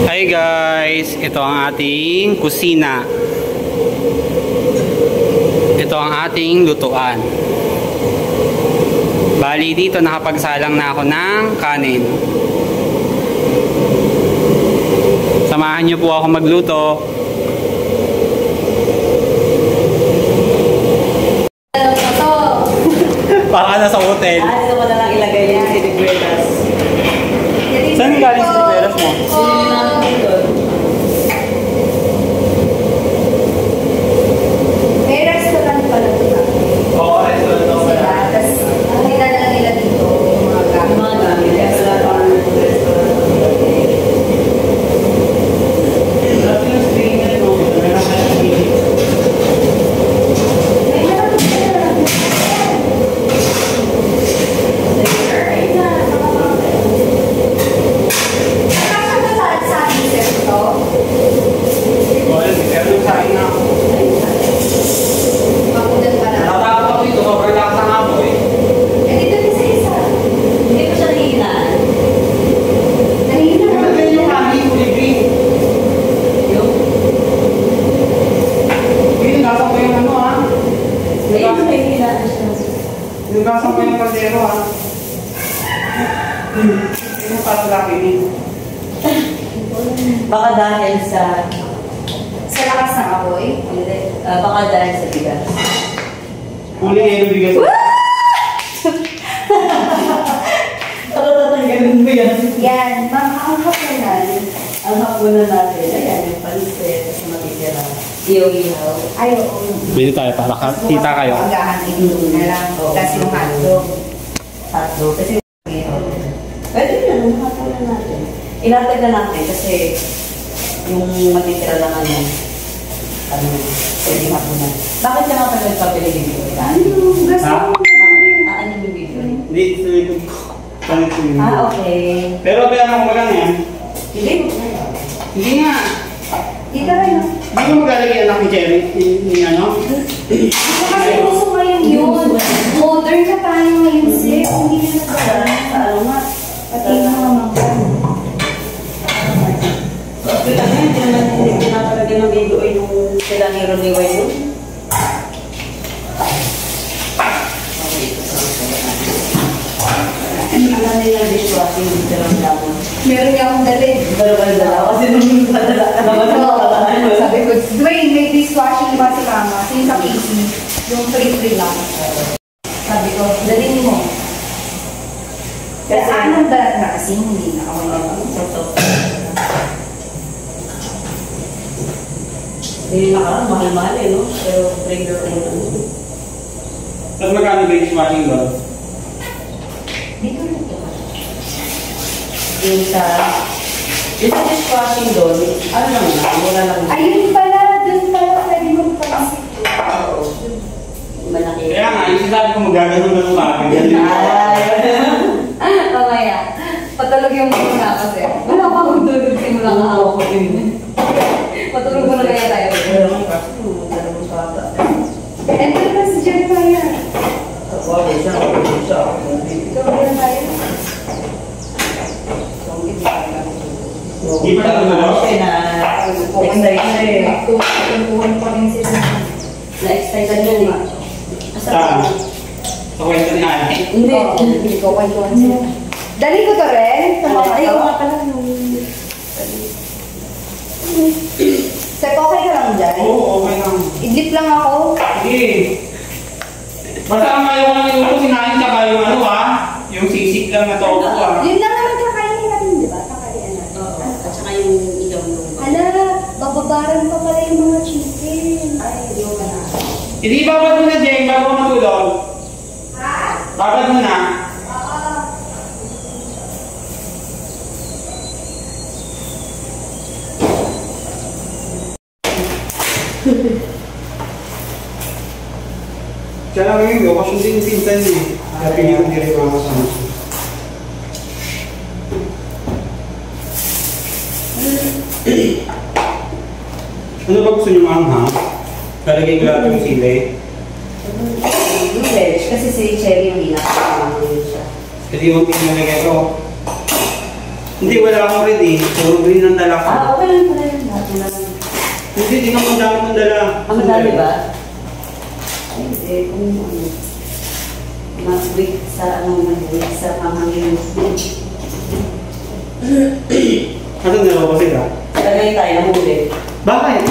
Hi guys, ito ang ating kusina. Ito ang ating lutuan. Bali dito nakapagsalang na ako ng kanin. Samahan niyo po ako magluto. Baka nasa hotel. Dito mo na lang ilagay yung siniguelas. Saan galing siniguelas mo? May restaurant pala ito ba? Oo, restaurant ako pala. Tapos, nila na lang nila dito yung mga gamit. Mga gamit. Kaya wala pa ang restaurant. Nugasan ko yung kaldero ha. Ito parang laki niya. Baka dahil sa lakas ng apoy? baka dahil sa bigas. Huli niya yung bigas. Tatanggalin mo yan. Yan, ang hapunan. Ang hapunan natin, ayan yung pansit, matitira. Iyaw-iyaw. Ay, oo. Bili tayo para kita kayo. Agahan ito na lang. Tapos yung hotdog. Hotdog. Kasi pwede yun, yung hapunan natin. Ilatag na natin kasi yung matitira lang ano, pwede hapunan. Bakit ka nga pala nagpapili bibili? Gusto mo? Ano yung bibili? Hindi, ito ko. Okay. Pero kaya ako magana yan. Hindi. Hindi nga. Dito rin. Hindi ko maglalagay anak ni Jerry. Yung ano? Kasi gusto ngayon yun. Modern na tayo ngayon, sis. Hindi na nagkaroon. Ano nga? Pati yung mga manggan. Okay lang yan. Hindi pinapalagay ng video ay yung silangiro ni Wayo. Alam nila dishwashing dito lang naman. Meron niya akong dalhin. Pero ba dala? Kasi nung padala ka naman. Sabi ko, Dwayne, may dishwashing ba si Mama? Yung sa Casey, yung free lang. Sabi ko, dalhin mo. Kasi anong dalat na kasi hindi na ako naman. Hindi nakaraan, mahal-mahal eh, no? Pero bring your own ano. Tapos magkano ba yung dishwashing ba? Dito na ito. Yung sa dishwashing doon, ano lang na, mura lang na. Ayun pala, dun pala, pwede magpanisip. Oo. Malaki. Kaya nga, yung sinabi ko magaganon na lumaki. Mamaya, patulog yung muna kasi. Wala pa akong tulog simula nga ako ko din. Patulog mo na kaya tayo. Enter na si Jeremiah. Ikaw na tayo. Di pa na tulog? Kukuhan pa rin sila. Na-excited yun eh. Saan? Sa kwento ni Ate? Hindi. Hindi ko kwentuhan sila. Dali ko to rin. Ay, wala pala nung... Sir, okay ka lang dyan? Oo, okay lang. Idlip lang ako. Sige. Basta ang ayaw ko lang yung sinahin tsaka yung ano yung sisik lang na topo Yun lang naman kakainin natin, di ba? Kakainin natin. Oo. At saka yung ilaw nung... Hala, bababaran pa pala yung mga chicken. Ay, hindi ko na. Hindi, babad mo na, Jeng, bago ko matulog. Ha? Babad mo na. Oo. Siya lang yung bakasyon din yung pinsan niya. Happy New Year rin mga kasama. Ano ba gusto niyo maanghang? Kalagay ko lahat yung sili. Veg, kasi si Cherry yung inakasama siya. Kasi yung pinalagay ko. Hindi, wala akong ready. Puro green ang dala ko. Okay lang pala yun. Lahat na lang. Hindi, di naman dami kong dala. Madami ba? Ay, hindi. Kung ano. Mag-week sa mag-week sa panghangin. Anong dalawa kasi ka? Tagay tayo na huli. Bakit?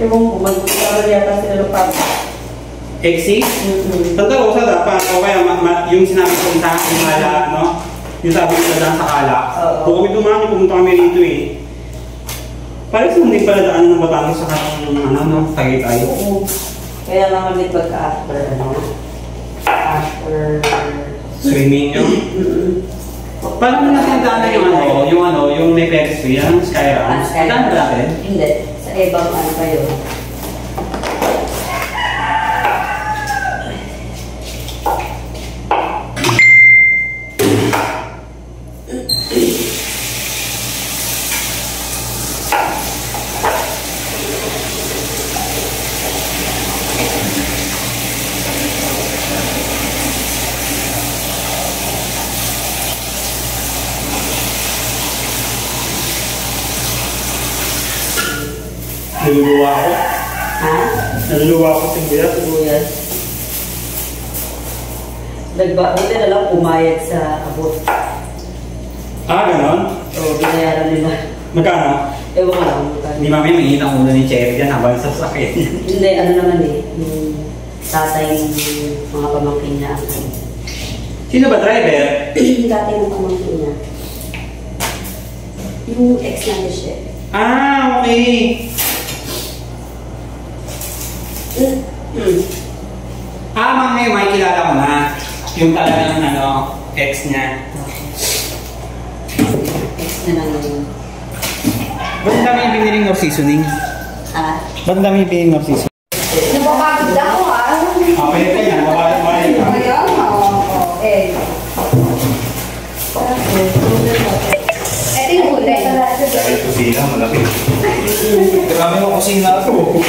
Ewan ko, mag-cover yata sila ng pag. Exit? Tanda ko sa dapat. O kaya yung sinabi ko sa Himala, no? Yung sabi ko sa sa Kala. Kung kami dumaan, pumunta kami rito eh. Parang hindi pala daan ng Batangas sa Tagaytay. Oo. Kaya naman din pagka-after, after swimming yun? Paano mo natin daanan yung may Ferris wheel, yung Skyrun? Daan ba natin? Hindi. Sa ibang ano kayo. Naluluwa ako. Ha? Naluluwa ako sibuyas. Sibuyas. Buti na lang pumayag sa abot. Ah, ganon? Oo, binayaran nila. Magkano? Ewan ko lang. Hindi mami, may ang ulo ni Cherry dyan habang sasakit. Hindi, ano naman eh. Yung tatay ng mga pamangkin niya. Sino ba driver? Yung tatay ng pamangkin niya. Yung ex natin siya. Ah, okay. Mami, may kilala ko na. Yung talagang ex niya. Ex na lang yun. Ba't ang dami yung biniling of seasoning? Ha? Ba't ang dami yung biniling of seasoning? Napapagod ako Okay, kaya yan. Babalit ka. Ayun, okay. Ito yung huli. Dahil kusina, malaki. Marami mo kusina ito.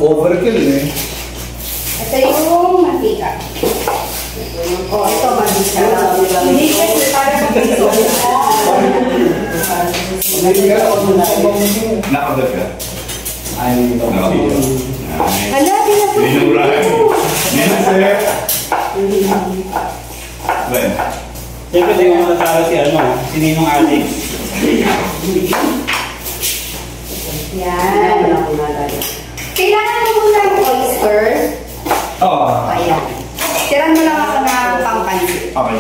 Overkill eh. Ito yung mantika. Oh, ito mantika. Hindi kasi para sa piso. Nakagat ka? Ay, hindi ko. Hala, Binurahan. Minasaya. Ben. Siyempre, di ko matatala si Ninong Alex. Yan. Kailangan mo muna ng oyster. Oo. Ayan. Tiran mo lang ako ng pangpansit. Okay.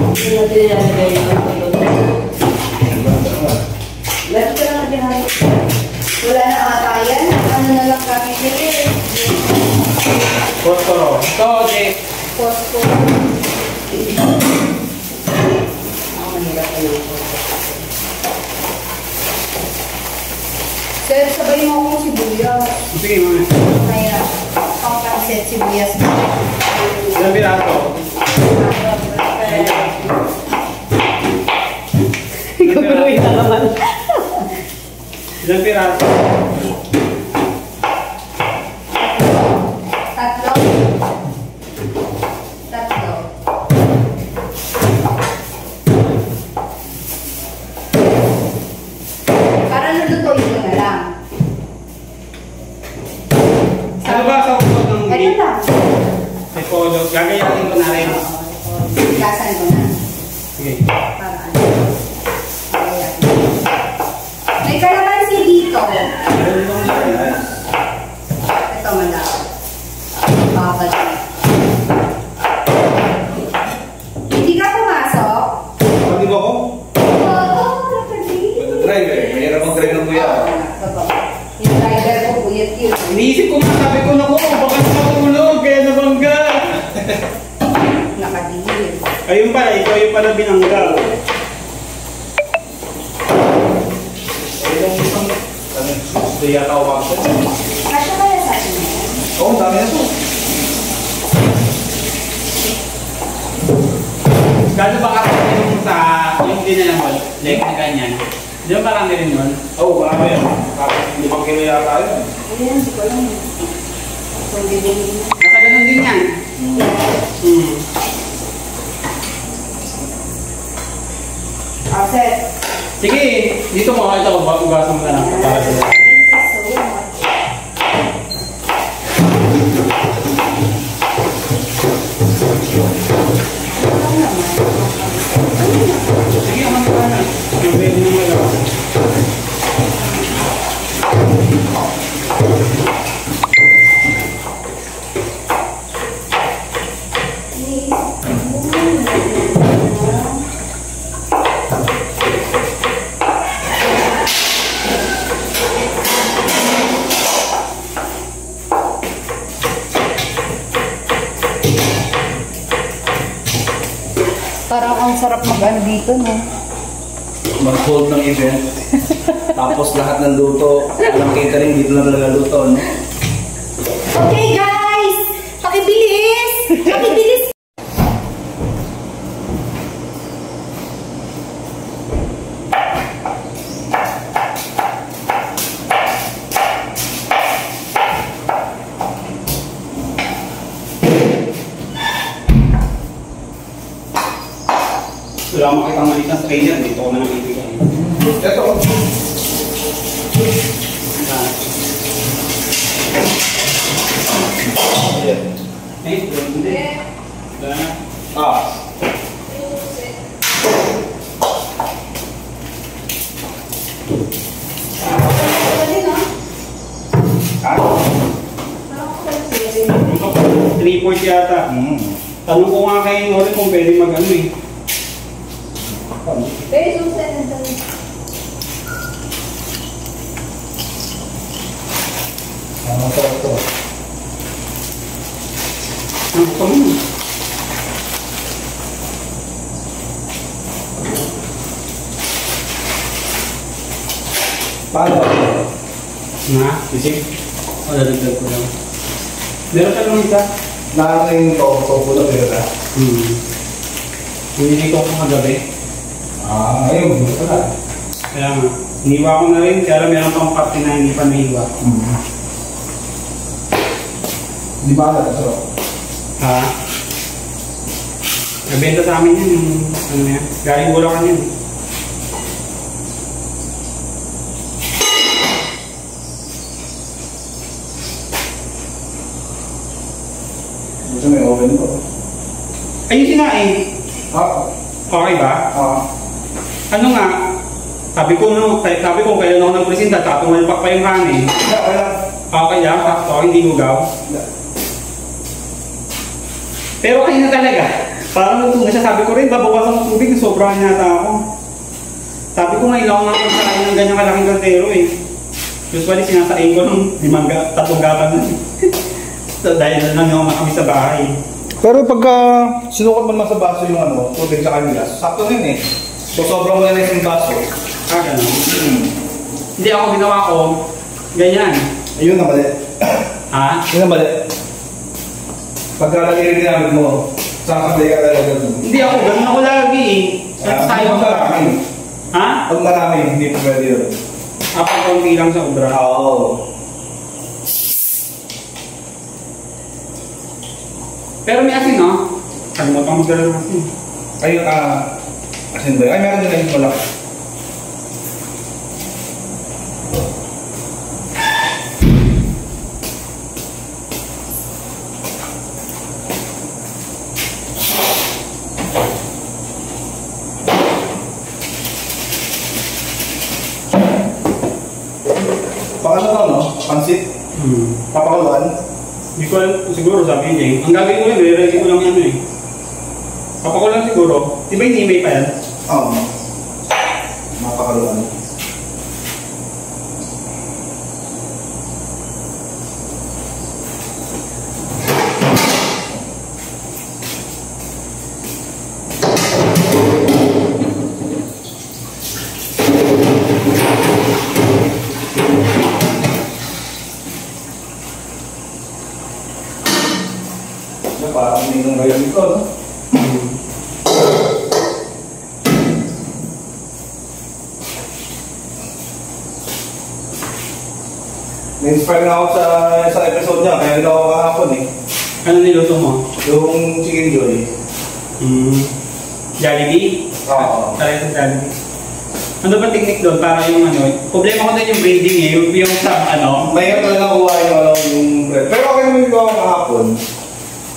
Hindi natin nilalagay yung meron ka lang natin. Wala na ata yan. Ano na lang kami nila. Posporo. Ito, Jake. Posko. Ako mahirap ka lang. Sir, sabay mo akong sibuyas. Sige, mami. Kaya, pangpansit sibuyas. Ilang piraso? Ikaguloy na naman. Ilang piraso? Tatlo. Tatlo. Para lulutuin ko na lang. Ano ba sa ukot ng Ito beef? lang. May polo. Gagayatin ko na rin. Gasan ko na. Sige. Para ano. Ayan. May kalamansi dito. Ito malaki. Babad. Hindi ka pumasok? Pati mo ako? Oo, nakadili. Drive eh. Mahirap ang drive ng kuya. Yung driver ko, buyat yun. Iniisip ko nga, sabi ko na ko, baka nakatulog, kaya nabangga. Nakadili. Ayun pala, ikaw yung pala binangga. Itong isang, gusto yata ako bakit? Kasya kaya sa atin na yan? Oo, dami na ito. Gano'n ba kasi yung sa, yung dinala mo, like na ganyan? Di ba marami rin yun? Oo, marami yan. Tapos 5 kilo yata yun. Ayan, hindi ko alam. Kung bibili. Nasa ganun din yan. Offset. Sige, dito mo. Ito, ugasan mo na lang. Para sa Thank you so much. sige, ang mga na. Yung pwede nyo magawa. Parang ang sarap mag-ano dito, no? Mag-hold ng event. Tapos lahat ng luto, walang catering, dito na talaga luto, no? Okay, guys! Pakibilis! Pakibilis! Wala makitang maliit na strainer. Dito ko na nakikita. Ito. Hindi. Ah. Ito, 3-4 yata. Tanong ko nga kay Nori kung pwede mag-ano eh. Very susunod. Ito. Ang buka mo. Paano? Nga, isip. O, dadagdag ko lang. Meron ka lang isa? Nakakain ko na pera. Hindi ko kagabi. Ayun, gusto na. Kaya nga, iniwa ko na rin. Kaya meron pang parte na hindi pa nahiwa. Di ba alam ito? Ha? Nabenta sa amin yun. Ano yan? Galing Bulacan yun. Gusto may oven ko. Ayun sinain. Okay ba? Ano nga? Sabi ko kailan ako nagpresenta, tumalpak pa yung kanin. Okay lang, sakto, hindi lugaw. Pero kanina talaga, parang nagtunga siya, sabi ko rin, babawasan ng tubig, sobrahan yata ako. Sabi ko ngayon ako nga kain ng ganyang kalaking kaldero eh. Usually sinasain ko ng 3 gatan na. Dahil na lang ako kami sa bahay. Pero pagka sinukat mo naman sa baso yung tubig sa kanila, sakto rin eh. So sobrang mo na rin yung baso. Ganun. Hindi ako ginawa ko, ganyan. Ayun na mali. Ha? Yun na mali. Pagka lagi rin ginamit mo, sakasabay ka talaga doon. Hindi ako, ganun ako lagi eh. Sayang Pag marami. Ha? Pag marami, hindi pa pwede yun. Kapag konti lang sa ubra. Oo. Pero may asin, no? Kalimutan mo dala ng asin. Ayun, asin ba yun? Ay, meron din ayun wala. Paano to, no? Pansit? Papakuluan? Hindi ko alam, siguro sabi niya. Ang gagawin ko lang, ready ko lang yan eh. Papakulan siguro. Di ba ini-email pa yan? Oo. Mapakaluan. Parang minong ngayon ito, no? Na-inspire na ako sa episode niya, kaya ginawa ko kahapon eh. Ano niluto mo? Yung Chicken Joy. Jollibee? Oo. Kaya sa Jollibee. Ano ba technique doon? Para yung ano, problema ko din yung braiding eh, yung sa ano. Mahirap talaga kuha yung bread. Pero okay naman yung gawa kahapon.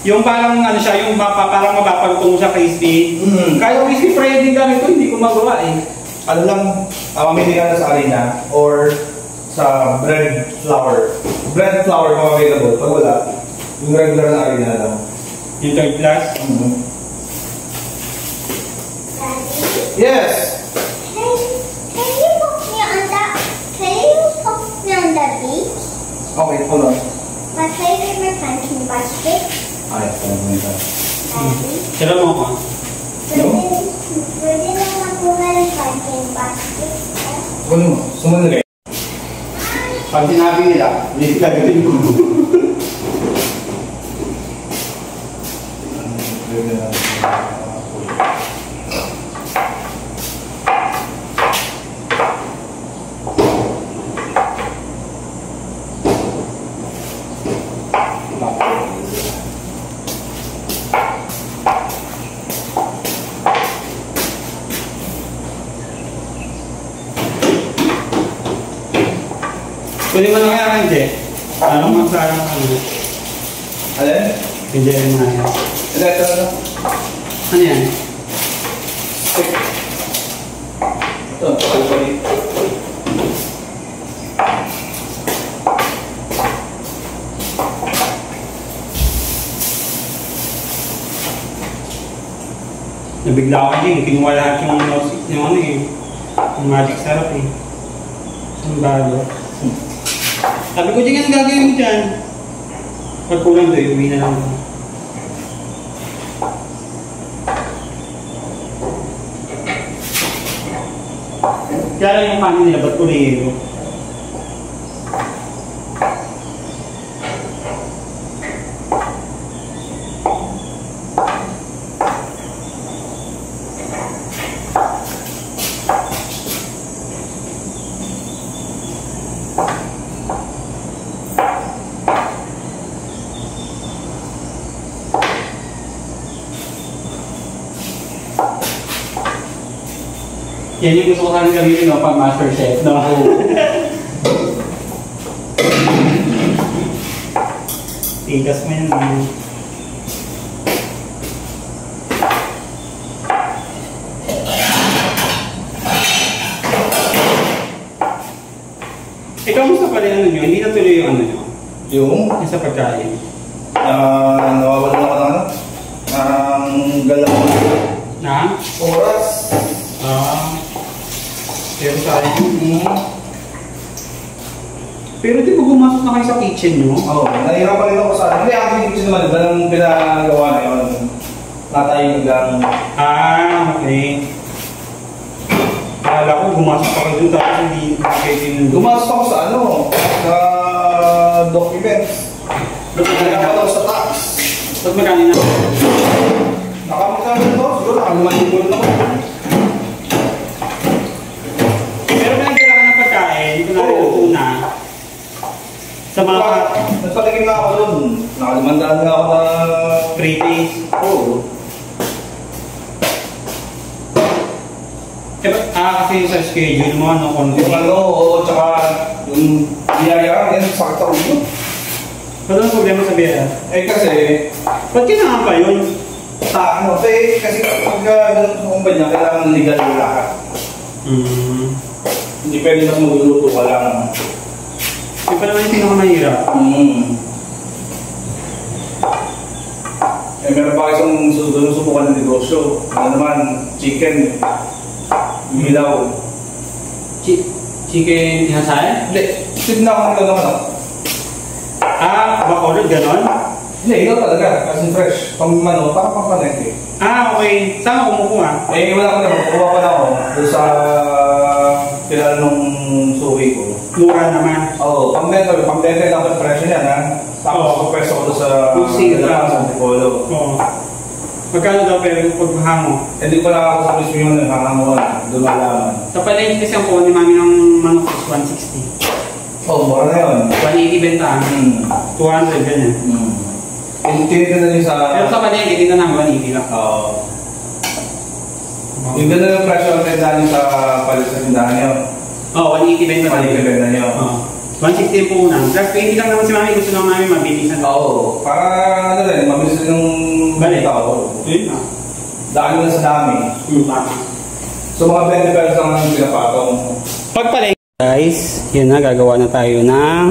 Yung parang ano siya, yung parang mapapagtungo sa crispy. Kaya crispy fry din gamit ko, hindi ko magawa eh. Ano lang, mamili ka na sa arena or sa bread flour. Bread flour kung available. Pag wala, yung regular na arena lang. Yung third class. Yes! Can you put me on the? Can you put me on the beach? Okay, hold on. My favorite punching basket. Ay, hold on. Daddy. Sira mo ako. Pwede lang makuha ng punching basket. Kunin mo, sumunod kayo. Pag sinabi nila, hindi gagawin ko. Kunin mo na kaya kan, Je. Ano masarang ano? Alin? Hindi rin na yan. Ito. Ano yan? Ito, sorry. Nabigla ako din. Kinuha lahat yung ano eh. Yung magic sarap eh. Ang bago. Sabi ko dyan, ang gagawin mo dyan? Pag kulang doon, uwi na lang. Kaya lang yung kanin nila, ba't kulero? Yan yung gusto ko sana gawin, no, pang master chef, no? Tigas mo yan, no? Ikaw gusto pala yung ano nyo, hindi natuloy yung ano nyo? Yung? Yung sa pagkain. Nawawalan ako ng ano? Galaw Na? oras. Pero sa akin. Pero di ba gumasok na kayo sa kitchen nyo? Oo, nahihirapan rin ako sa ano. Hindi, actually, kasi naman, ganang pinagawa na yun. Natayong lang. Okay. Akala ko gumasok pa kayo dun tapos hindi kayo din. Gumasok ako sa ano? Sa documents. Nagkakapat ako sa tax. Ba't magkano na? Nakamagkano ito? Siguro nakalimanlibo na ako. Pero pinagdala ka ng pagkain, dito na rin ito na. Sa mga Nagpatingin na ako doon. Nakalimandaan nga ako na pre-taste. Oo. Kasi sa schedule mo, ano, kung Yung ano, oo, tsaka yung biyaya, yan, sakit ako yun. Ba't ang problema sa biyaya? Kasi, Ba't kailangan pa yun? sa ano, kasi pag ganun sa kumpanya, kailangan legal yung lahat. Hindi pwede mas magluluto ka lang. Yung pa naman yung pinakamahirap. Meron pa isang susubukan ng negosyo. Ano naman, chicken. Milaw. Chicken inasal? Hindi, na ako nila naman ako. Bacolod, ganon? Hindi, ikaw talaga, kasi fresh. Pang ano, parang pang-connect eh. Okay. Saan ako kumukuha? Iwan ako naman, kukuha pa na ako doon sa kilala nung suwi ko. Mura naman. Oo, pang-benta dapat presyo niya ha. Tapos ako pwesto ko doon sa San Tipolo. Oo. Magkano daw pero yung paghango? Hindi ko na ako sa mismo yun, nakakanguhan, doon malaman. Sa palengke kasi ang kuha ni mami ng manok is 160. Oo, mura na yun. 180 benta. 200 ganyan. Tinitin na din sa... Pero sa palengke, dito na 180 lang. Oo. Yung ganda ng presyo ang tindahan nyo sa palit sa tindahan nyo. Oo, 180 benta tayo. 180 benta nyo. 160 yung puhunan. Plus 20 lang naman si mami. Gusto naman namin mabilisan. Oo. Para ano rin, mabilis rin yung balita ko. Yun na. Dami na sa dami. So mga 20 pesos lang ang pinapatong. Pagpalay guys, yun na, gagawa na tayo ng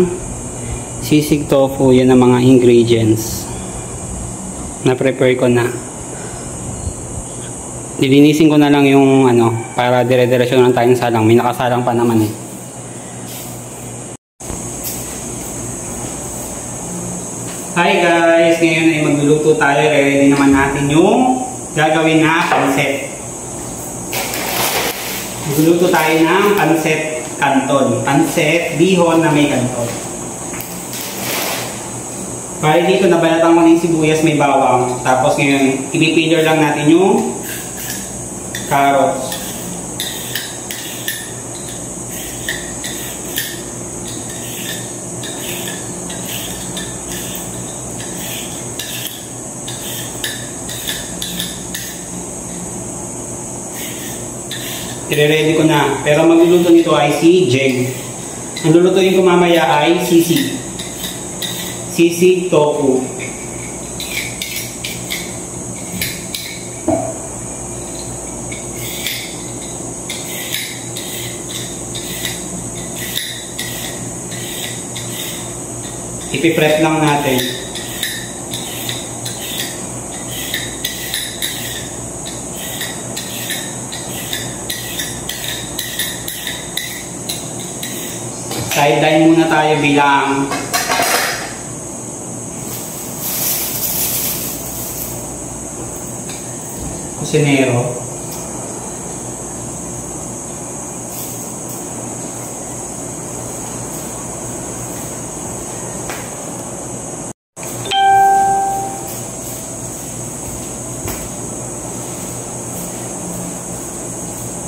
sisig tofu. Yan ang mga ingredients na prepare ko na. Dilinisin ko na lang yung ano, para dire-diretso na lang tayong salang. May nakasalang pa naman eh. Hi guys! Ngayon ay magluluto tayo. Ready naman natin yung gagawin na pancit. Magluluto tayo ng pancit canton. Pancit bihon na may canton. Para dito nabalatan ko na yung sibuyas, may bawang. Tapos ngayon, i-pillar lang natin yung carrots. I-ready ko na. Pero magluluto nito ay si Jeg. Ang lulutuin ko mamaya ay sisig. Sisig tofu. Ipiprep lang natin. Sideline muna tayo bilang kusinero.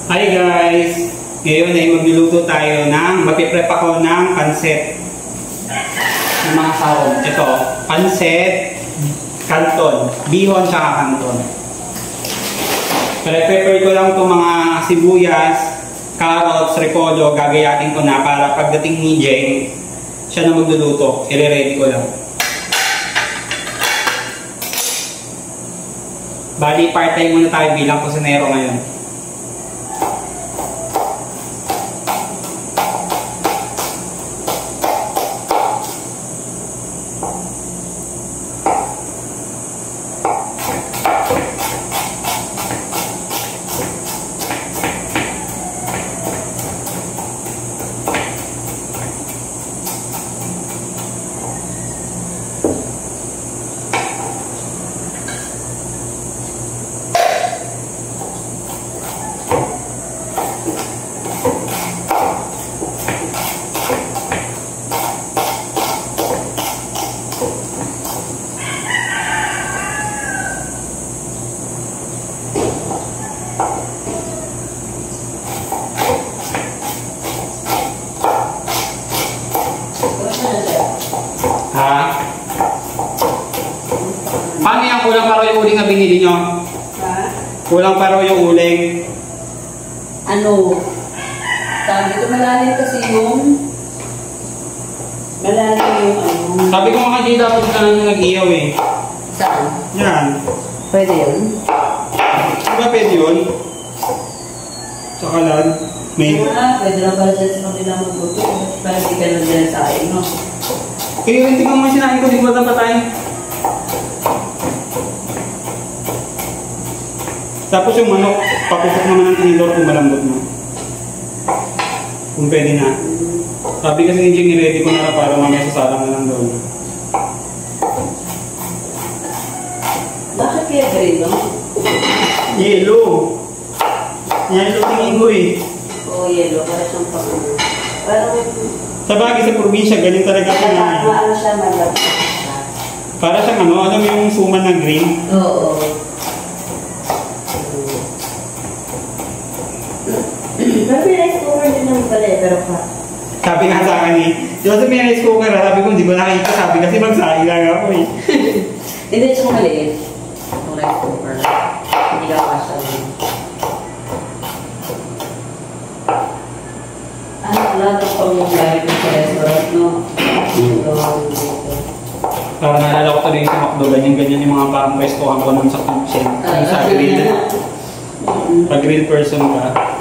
Hi guys! Ngayon ay magluluto tayo ng, mapiprep ako ng pancit. Ng mga sahog. Ito, pancit, canton, bihon tsaka canton. Prepare ko lang itong mga sibuyas, carrots, repolyo, gagayatin ko na para pagdating ni Jeng, siya na magluluto. I-ready ko lang. Bali, part-time muna tayo bilang kusinero ngayon. Ha? Paano yan? Kulang pa raw yung uling na binili nyo? Ha? Kulang pa raw yung uling. Ano? Sabi ko malalim kasi yung malalim yung ano. Sabi ko mga di dapat ka na nag-iyaw eh. Saan? Yan. Pwede yun? Diba pwede yun? Tsaka lang. May... Pwede lang pala dyan sa kanila magluto. Para di ka lang dyan sa akin, no? Eh, hindi ko mga sinain ko, di ko na patay. Tapos yung manok, papusok naman ng tinidor kung malambot mo. Kung pwede na. Sabi kasi ni Jing, i-ready ko na para mamaya sasalang na lang doon. Bakit kaya green, no? Yellow. Yellow tingin ko eh. Oo, yellow. Para siyang pang... Parang... Sa bagay sa probinsya, ganyan talaga ito na. Ano siya, malapit. Para siyang ano, alam mo yung suman na green? Oo. Pero may rice cooker din naman pala eh, pero pa. Sabi nga sa akin eh, di ba sa may rice cooker, sabi ko hindi ko nakita, sabi kasi magsahi lang ako eh. Hindi siya maliit. Yung rice cooker. Hindi ka pa siya. yung gamit mo sa restaurant, no? Ito, dito. Parang naalala ko tuloy sa McDo, ganyan yung mga parang pwestuhan ko nun sa kitchen. Yung sa grill. Pag grill person ka.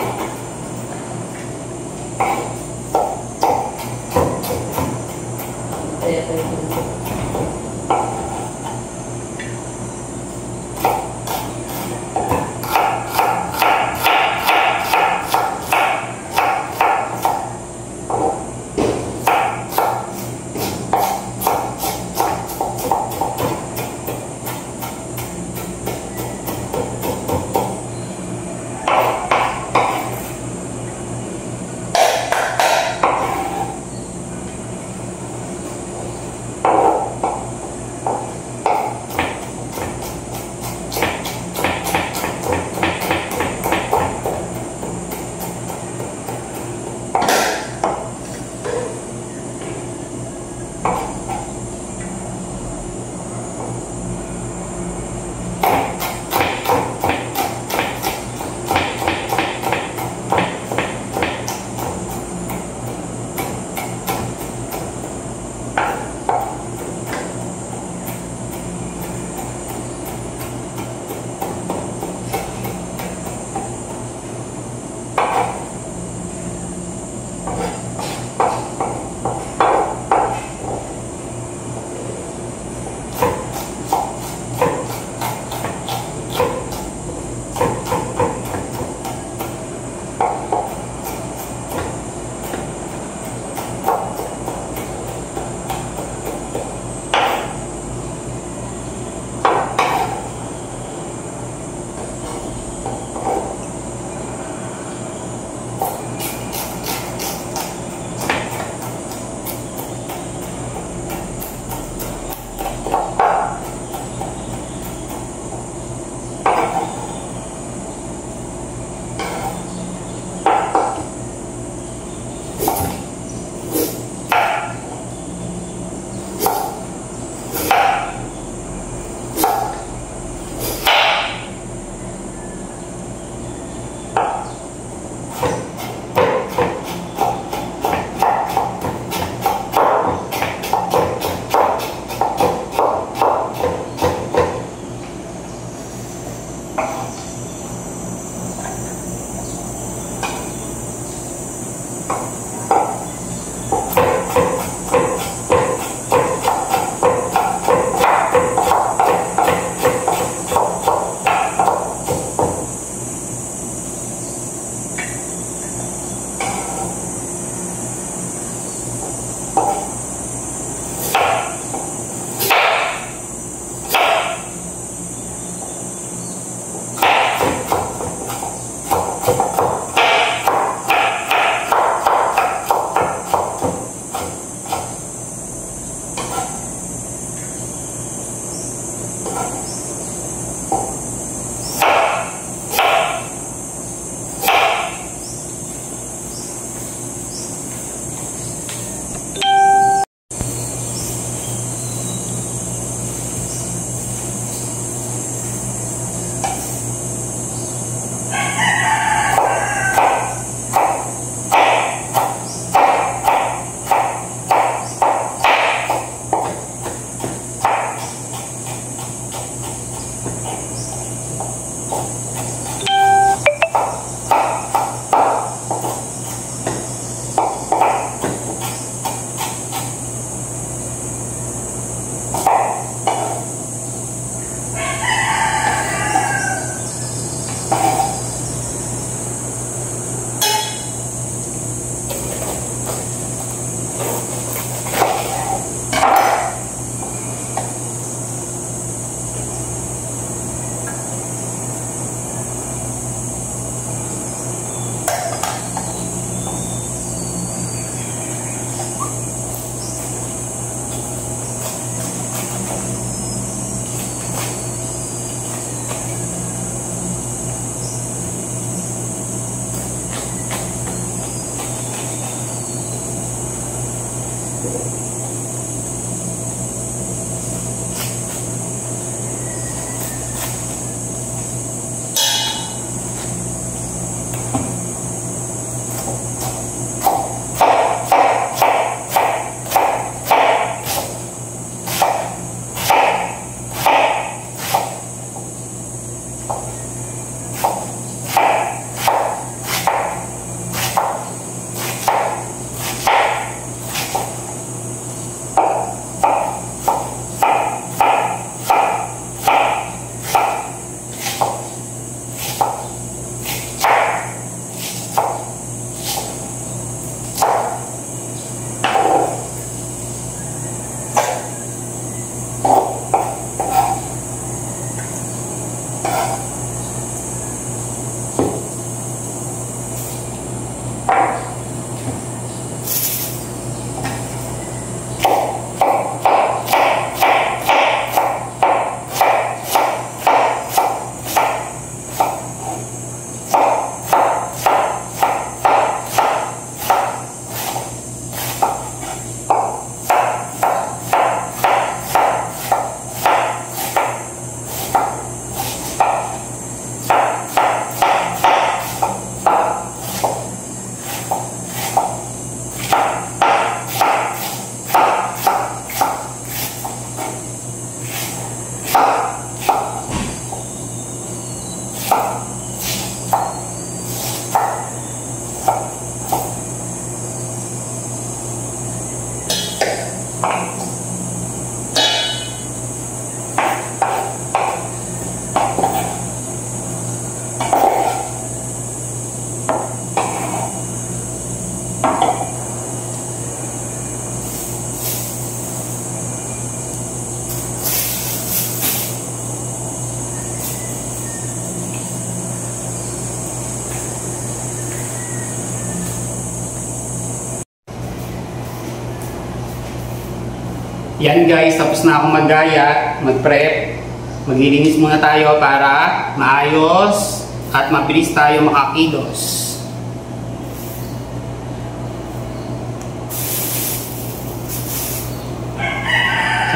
Yan guys, tapos na akong maggaya, mag-prep. Maglilinis muna tayo para maayos at mabilis tayo makakilos.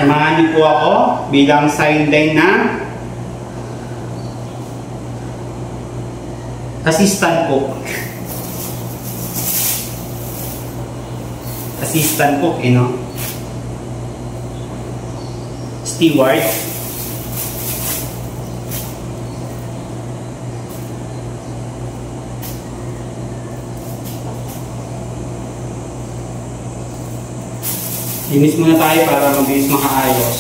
Samahan niyo po ako bilang sideline na assistant cook. Assistant cook, you know? Steward. Linis muna tayo para mabilis makaayos.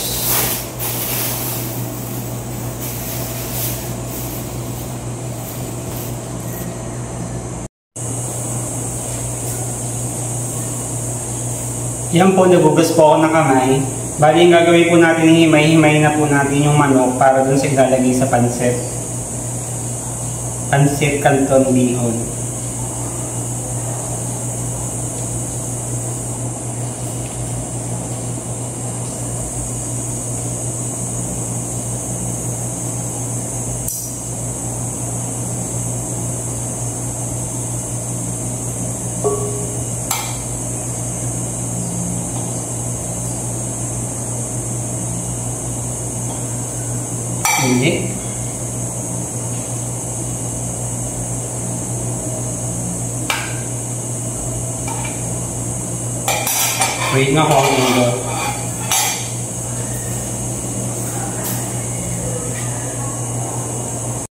Yan po, nagugas po ako ng kamay. Bali, yung gagawin po natin, himay-himay na po natin yung manok para dun sa ilalagay sa pansit. Pansit Canton Bihon. Hindi. Wait nga ako.